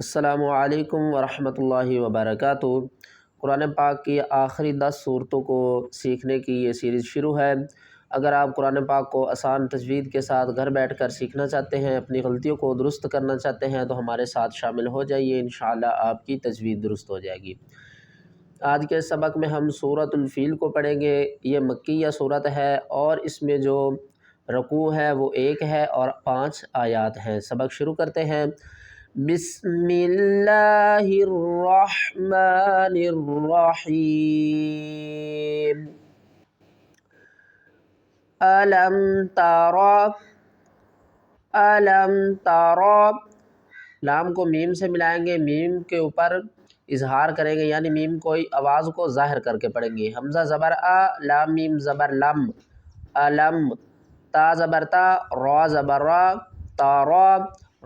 السلام علیکم ورحمۃ اللہ وبرکاتہ۔ قرآن پاک کی آخری 10 صورتوں کو سیکھنے کی یہ سیریز شروع ہے۔ اگر آپ قرآن پاک کو آسان تجوید کے ساتھ گھر بیٹھ کر سیکھنا چاہتے ہیں، اپنی غلطیوں کو درست کرنا چاہتے ہیں تو ہمارے ساتھ شامل ہو جائیے، انشاءاللہ آپ کی تجوید درست ہو جائے گی۔ آج کے سبق میں ہم سورۃ الفیل کو پڑھیں گے۔ یہ مکیہ سورت ہے اور اس میں جو رکوع ہے وہ 1 ہے اور 5 آیات ہیں۔ سبق شروع کرتے ہیں۔ بسم اللہ الرحمن الرحیم۔ الم تر لام کو میم سے ملائیں گے، میم کے اوپر اظہار کریں گے، یعنی میم کوئی آواز کو ظاہر کر کے پڑھیں گے۔ حمزہ زبر آ، لام میم زبر لم، علم، تا زبر تا، را زبر را، تارا،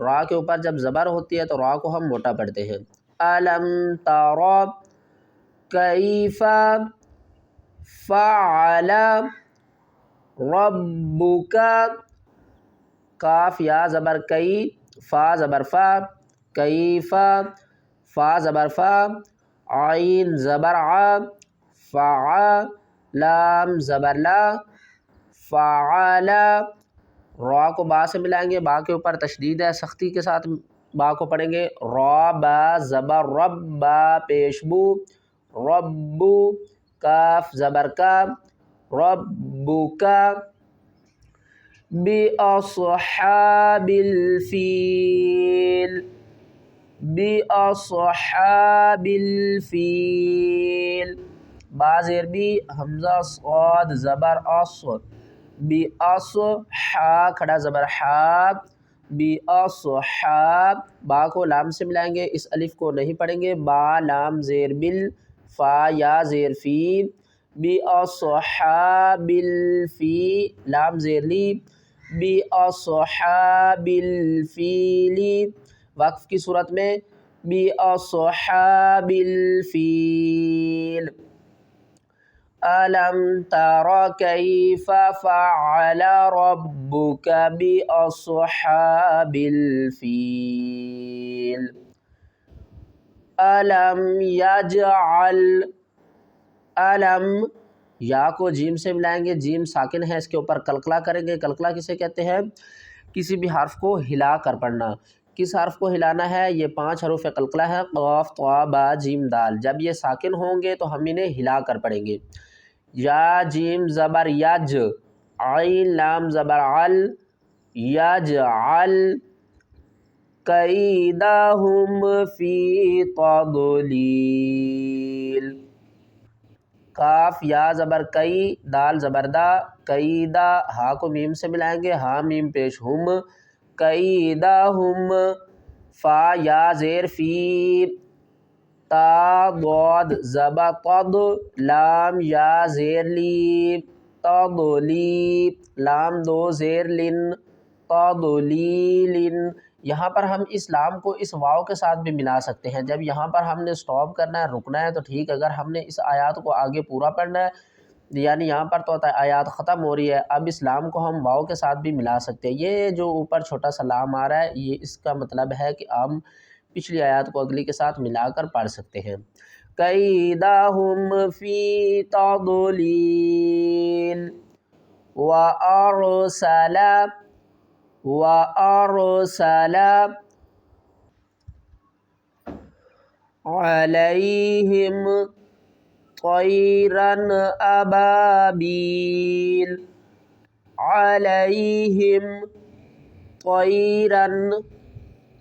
را کے اوپر جب زبر ہوتی ہے تو را کو ہم موٹا پڑھتے ہیں۔ الم ترى کیف فعل ربک، کاف یا زبر کئی، فا زبر فا، کیف، فا زبر فا، عین زبر ع، فع، لام زبر لا، فعل، را کو با سے ملائیں گے، با کے اوپر تشدید ہے، سختی کے ساتھ با کو پڑھیں گے۔ را با زبر رب، با پیش بو، ربو، کاف زبر کا، ربک، بأصحاب الفیل، بأصحاب الفیل، با زیر بی، حمزہ صاد زبر اص، بأص، حا کھڑا زبر حاب، بأصحاب، با کو لام سے ملائیں گے، اس الف کو نہیں پڑھیں گے، با لام زیر بل، فا یا زیر فی، بأصحاب الفی، لام زیر لی، بأصحاب الفیل، وقف کی صورت میں بأصحاب الفیل۔ الم تر کیف فعل ربک بأصحاب الفیل۔ الم یجعل، الم یا کو جیم سے ملائیں گے، جیم ساکن ہے، اس کے اوپر قلقلہ کریں گے۔ قلقلہ کسے کہتے ہیں؟ کسی بھی حرف کو ہلا کر پڑھنا۔ کس حرف کو ہلانا ہے؟ یہ 5 حروف قلقلہ ہے، قاف طا با جیم دال۔ جب یہ ساکن ہوں گے تو ہم انہیں ہلا کر پڑھیں گے۔ یا جیم زبر یج، عین لام زبر عل، یجعل، کیدہم فی تضلیل، کاف یا زبر کئی، دال زبر دا، کیدا، ہا کو میم سے ملائیں گے، ہا میم پیش ہم، کیدہم، فا یا زیر فی، تا ضاد زبر تض، لام یا زیر لی، تضلی، لام دو زیر لن، تضلیل۔ یہاں پر ہم اس لام کو اس واو کے ساتھ بھی ملا سکتے ہیں۔ جب یہاں پر ہم نے سٹاپ کرنا ہے، رکنا ہے تو ٹھیک، اگر ہم نے اس آیات کو آگے پورا پڑھنا ہے، یعنی یہاں پر تو آیات ختم ہو رہی ہے، اب اس لام کو ہم واو کے ساتھ بھی ملا سکتے ہیں۔ یہ جو اوپر چھوٹا سا لام آ رہا ہے، یہ اس کا مطلب ہے کہ ہم پچھلی آیات کو اگلی کے ساتھ ملا کر پڑھ سکتے ہیں۔ کیدہم فی تضلیل، وارسل، وارسل، علیہم طیرا ابابیل، علیہم طیرا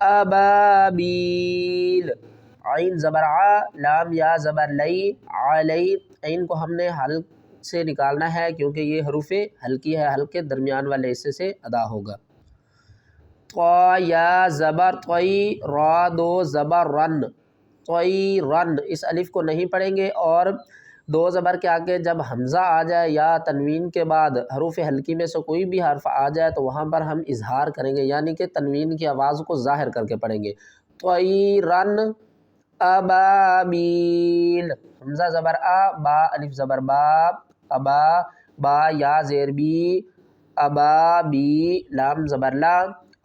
ابابیل، عین زبر ع، لام یا زبر لئی، علی، عین کو ہم نے حلق سے نکالنا ہے کیونکہ یہ حروف حلقی ہے، حلق کے درمیان والے حصے سے ادا ہوگا۔ طا یا زبر طی، را دو زبر رن، طیرن، اس الف کو نہیں پڑھیں گے، اور دو زبر کے آگے جب حمزہ آ جائے یا تنوین کے بعد حروف حلقی میں سے کوئی بھی حرف آ جائے تو وہاں پر ہم اظہار کریں گے، یعنی کہ تنوین کی آواز کو ظاہر کر کے پڑھیں گے۔ طیرن ابابیل، حمزہ زبر آ، با الف زبر با، ابا، با یا زیر بی، ابا بی، لام زبر لا،